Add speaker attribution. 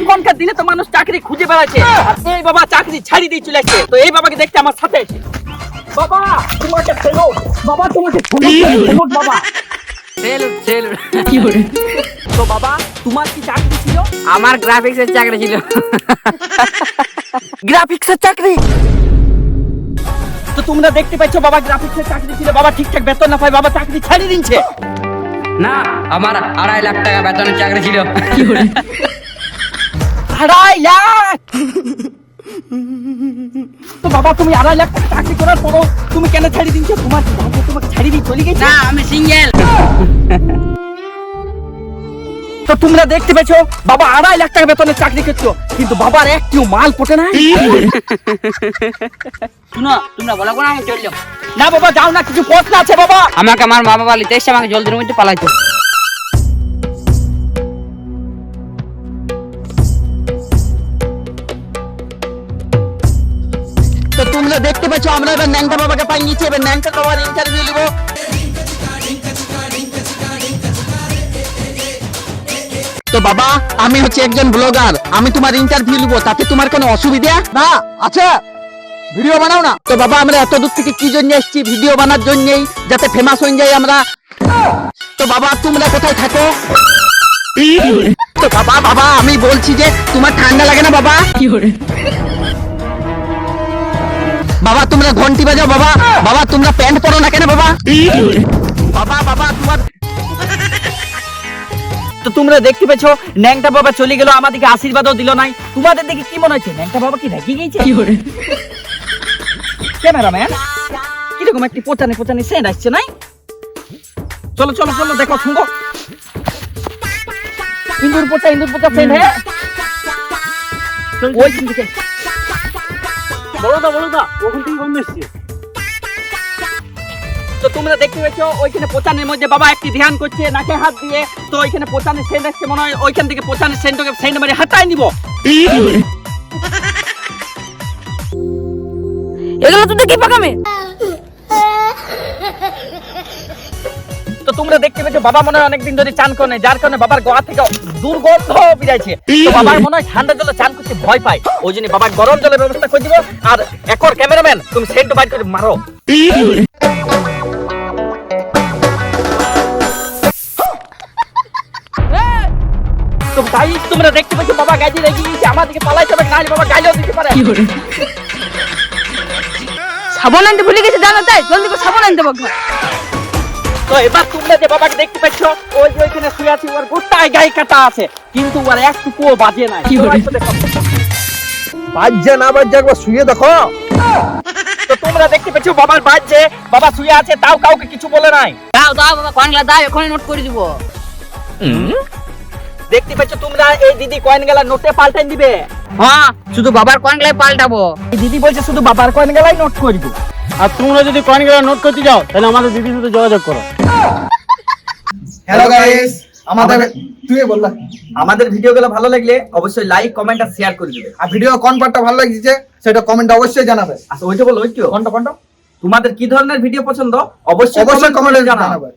Speaker 1: এখনকার দিনে তো মানুষ চাকরি খুঁজে বেড়াচ্ছে, আর এই বাবা চাকরি ছাড়ি দিয়ে চলে আসছে। তো এই বাবাকে দেখতে আমার সাথে এসে, বাবা তোমাকে ফেলো, বাবা তোমাকে ফেলো বাবা। তো বাবা তোমার কি চাকরি ছিল?
Speaker 2: আমার গ্রাফিক্সের চাকরি ছিল।
Speaker 1: গ্রাফিক্সের চাকরি? তো তোমরা দেখতে পাচ্ছ বাবা গ্রাফিক্সের চাকরি ছিল, বাবা ঠিকঠাক বেতন না পায়, বাবা চাকরি ছাড়িয়ে দিচ্ছে।
Speaker 2: না, আমার 2.5 লাখ টাকা বেতনের চাকরি ছিল।
Speaker 1: 2.5 লাখ? তো বাবা তুমি 2.5 লাখ টাকা চাকরি করার পরও তুমি কেন ছাড়িয়ে দিচ্ছ? তোমার কি বাবা তোমাকে ছাড়িয়ে দিয়ে চলে গেছে?
Speaker 2: না, আমি সিঙ্গেল।
Speaker 1: তো তোমরা দেখতে পেছো বাবা 2.5 লাখ টাকা বেতনের চাকরি করছো, কিন্তু বাবার একটিও মাল পটে না।
Speaker 2: শুনো, তোমরা বলো কোন আমি চললো।
Speaker 1: না বাবা যাও না, কিছু প্রশ্ন আছে বাবা।
Speaker 2: আমাকে আমার মা বাবা লিতে এসে আমাকে জলদির মধ্যে পালাইতো।
Speaker 1: তো তোমরা দেখতে পাচ্ছ আমরা এবার ন্যাংটা বাবাকে পাই নিয়েছি, এবার ন্যাংটা বাবার ইন্টারভিউ নিব। তো বাবা আমি হচ্ছে একজন ব্লগার, আমি তোমার ইন্টারভিউ নিব, তাতে তোমার কোনো অসুবিধা না? আচ্ছা ভিডিও বানাও না। তো বাবা আমরা এত দূর থেকে কি জন্য এসেছি? ভিডিও বানার জন্যই, যাতে ফেমাস হয়ে যাই আমরা। তো বাবা তোমরা কোথায় থাকো? তো বাবা বাবা আমি বলছি যে তোমার ঠান্ডা লাগে না বাবা? বাবা তোমরা ঘন্টি বাজাও বাবা। বাবা তোমরা প্যান্ট পরো না কেন বাবা? বাবা বাবা তোমার। তো তোমরা দেখতে পেছো ন্যাংটা বাবা চলে গেল, আমাদেরকে আশীর্বাদও দিল নাই। তোমাদের দেখে কি মনে হচ্ছে ন্যাংটা বাবা কি রেগে গেছে? ক্যামেরাম্যান কিরকম একটি পোচানি পোচানি সেন্ট আসছে নাই? চলো চলো চলো দেখো শুনবো। ইন্দুর পোচা সেন্ট। হ্যাঁ ওইখান থেকে বলো দা ওখান থেকে কম এসছে। তো তোমরা দেখতে পেয়েছ ওইখানে পোচানের মধ্যে বাবা একটি ধ্যান করছে নাকে হাত দিয়ে। তো ওইখানে পোচানের সেন্ট আসছে, মনে হয় ওইখান থেকে পোচানের সেন্ট মারি হাতায় নিব।
Speaker 2: এগুলো তো দেখি পাকামে।
Speaker 1: তো তোমরা দেখতে পেয়েছো বাবা মনে হয় অনেকদিন ধরে চান করে, যার কারণে বাবার গা থেকে দুর্গন্ধ বেরাইছে। তো বাবার মনে হয় ঠান্ডা জলে চান করতে ভয় পায়, ওই জন্য বাবার গরম জলের ব্যবস্থা করে দিব। আর এখন ক্যামেরাম্যান তুমি সেন্ট বাইর করে মারো। তো তাই তোমরা দেখতে পেয়েছো বাবা গাড়ি রেগে গিয়েছে, আমাদেরকে পালাইতে হবে, নাহলে বাবা গালিও দিতে পারে।
Speaker 2: সাবান আনতে ভুলে গেছে, জানো তাই? জলদি করে সাবান আনতে বলবো।
Speaker 1: তো এবার তোমরা যে বাবাকে দেখতে পাচ্ছ ওই যে ওইখানে শুয়ে আছে, ওর গোটায় গায়ে কাটা আছে, কিন্তু ওর একটুকুও বাজে নাই।
Speaker 3: বাজ্যা না বাজ্যা একবার শুয়ে দেখো।
Speaker 1: তো তোমরা দেখতে পেছো বাবার বাজছে, বাবা শুয়ে আছে, তাও কাউকে কিছু বলে নাই।
Speaker 2: দাও বাবা, কয়েনগুলা দাও, এখনই নোট করে দিব।
Speaker 1: দেখতে পাচ্ছ তোমরা এই দিদি কয়েন গেলা নোটে পাল্টাই দিবে।
Speaker 2: হ্যাঁ, শুধু বাবার কয়েনগুলাই পাল্টাবো।
Speaker 1: এই দিদি বলছে শুধু বাবার কয়েন গেলাই নোট করবো।
Speaker 4: আর তোমরা যদি কয়েনগুলো নোট করতে যাও তাহলে আমাদের দিদির সাথে যোগাযোগ করো।
Speaker 3: হ্যালো গাইস,
Speaker 1: আমাদের ভিডিওগুলো ভালো লাগলে অবশ্যই লাইক কমেন্ট আর শেয়ার করে দিবে।
Speaker 3: আর ভিডিও কোন পার্টটা ভালো লাগছে সেটা কমেন্টে অবশ্যই জানাবে।
Speaker 1: আচ্ছা ওইটা বলো, ওইটা
Speaker 3: কোনটা
Speaker 1: তোমাদের কি ধরনের ভিডিও পছন্দ অবশ্যই
Speaker 3: কমেন্টে
Speaker 1: জানাবে।
Speaker 3: জানাবে।